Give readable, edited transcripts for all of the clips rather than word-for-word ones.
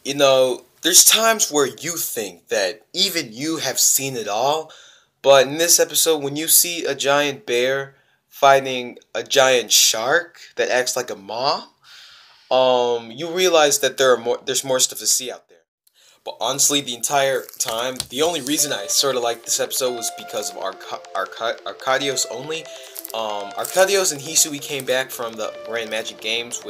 You know, there's times where you think that even you have seen it all, but in this episode, when you see a giant bear fighting a giant shark that acts like a mom, you realize that there's more stuff to see out there. But honestly, the entire time, the only reason I sort of liked this episode was because of Arcadios only. Arcadios and Hisui came back from the Grand Magic Games,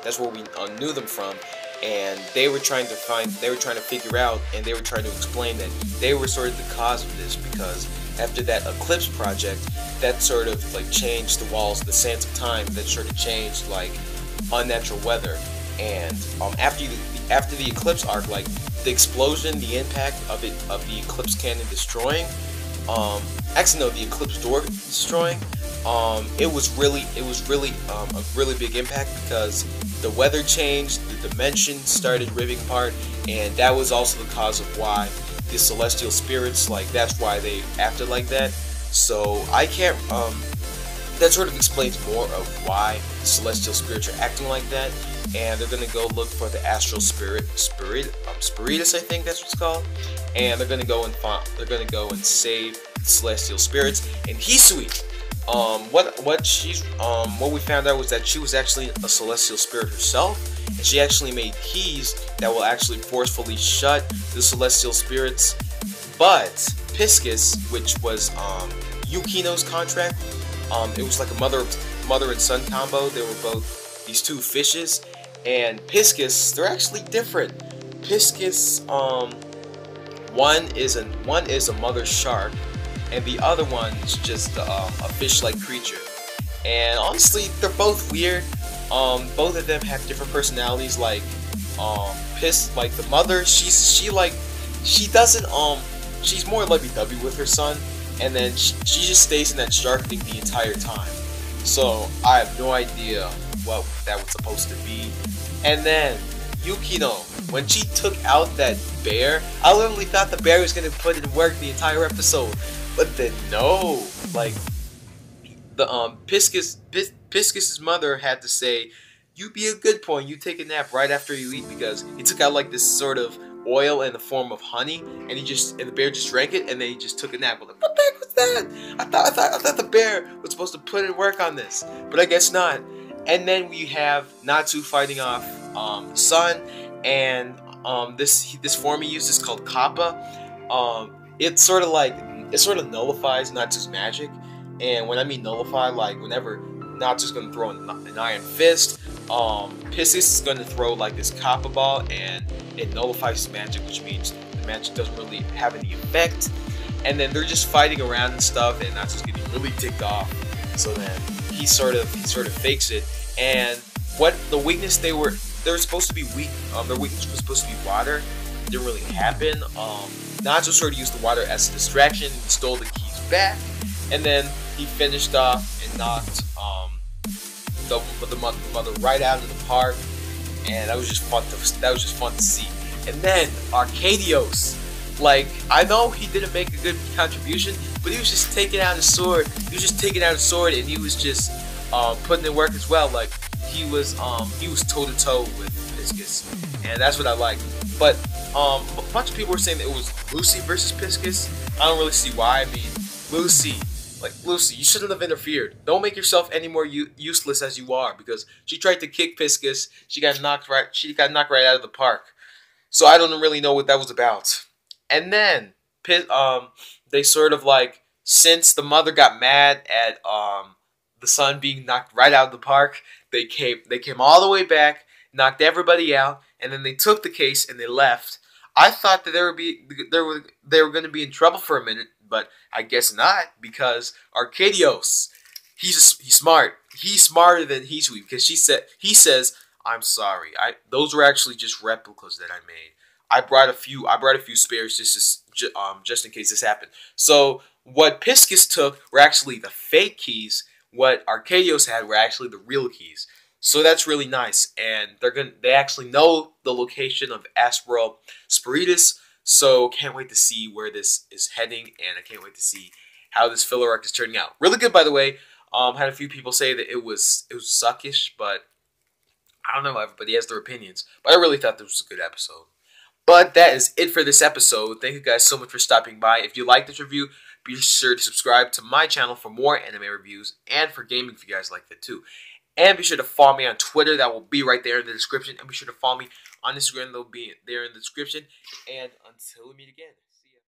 that's where we knew them from, and they were trying to figure out, and they were trying to explain that they were sort of the cause of this because after that Eclipse project, that sort of like changed the walls, the sands of time, that sort of changed like unnatural weather, and after the Eclipse arc, like the explosion, the impact of the Eclipse cannon destroying, actually no, the Eclipse door destroying, it was really a really big impact because the weather changed, the dimension started ripping apart, and that was also the cause of why the celestial spirits, like that's why they acted like that. So I can't that sort of explains more of why the celestial spirits are acting like that, and they're gonna go look for the astral spiritus, I think that's what it's called, and they're gonna go and save the celestial spirits. And Hisui, what we found out was that she was actually a celestial spirit herself, and she actually made keys that will actually forcefully shut the celestial spirits. But PISCES, which was Yukino's contract, it was like a mother and son combo. They were both these two fishes, and PISCES, they're actually different. PISCES, one is a mother shark, and the other one's just a fish-like creature. And honestly, they're both weird. Both of them have different personalities. Like, like the mother, she doesn't she's more lovey-dovey with her son, and then she just stays in that shark thing the entire time. So I have no idea what that was supposed to be. And then Yukino, when she took out that bear, I literally thought the bear was gonna put in work the entire episode, but then no, like the Piscus's mother had to say, "You be a good boy, you take a nap right after you eat," because he took out like this sort of oil in the form of honey, and the bear just drank it, and then he just took a nap. I was like, what the heck was that? I thought the bear was supposed to put in work on this, but I guess not. And then we have Natsu fighting off the sun, and this form he uses called Kappa. It sort of nullifies Natsu's magic, and when I mean nullify, like whenever Natsu's gonna throw an iron fist, Pisces is gonna throw like this Kappa ball, and it nullifies his magic, which means the magic doesn't really have any effect. And then they're just fighting around and stuff, and Natsu's getting really ticked off. So then he sort of fakes it. And what the weakness they were supposed to be weak. Their weakness was supposed to be water. It didn't really happen. Natsu sort of used the water as a distraction and stole the keys back. And then he finished off and knocked the mother right out of the park, and that was just fun to see. And then Arcadios, like, I know he didn't make a good contribution, but he was just taking out his sword. And he was just putting in work as well. Like he was toe to toe with Piscus, and that's what I like. But a bunch of people were saying that it was Lucy versus Piscus. I don't really see why. I mean, Lucy, you shouldn't have interfered. Don't make yourself any more useless as you are, because she tried to kick Piscus. She got knocked right out of the park. So I don't really know what that was about. And then they sort of like, since the mother got mad at the son being knocked right out of the park, they came all the way back, knocked everybody out, and then they took the case and they left. I thought that they were going to be in trouble for a minute, but I guess not, because Arcadios, he's smart. He's smarter than Hisui, because he says, "I'm sorry. Those were actually just replicas that I made. I brought a few spares just in case this happened." So what Piscus took were actually the fake keys. What Arcadios had were actually the real keys. So that's really nice, and they actually know the location of Astral Spiritus. So can't wait to see where this is heading, and I can't wait to see how this filler arc is turning out. Really good, by the way. Had a few people say that it was suckish, but I don't know, everybody has their opinions, but I really thought this was a good episode. But that is it for this episode. Thank you guys so much for stopping by. If you like this review, be sure to subscribe to my channel for more anime reviews and for gaming if you guys like that too. And be sure to follow me on Twitter. That will be right there in the description. And be sure to follow me on Instagram. That will be there in the description. And until we meet again.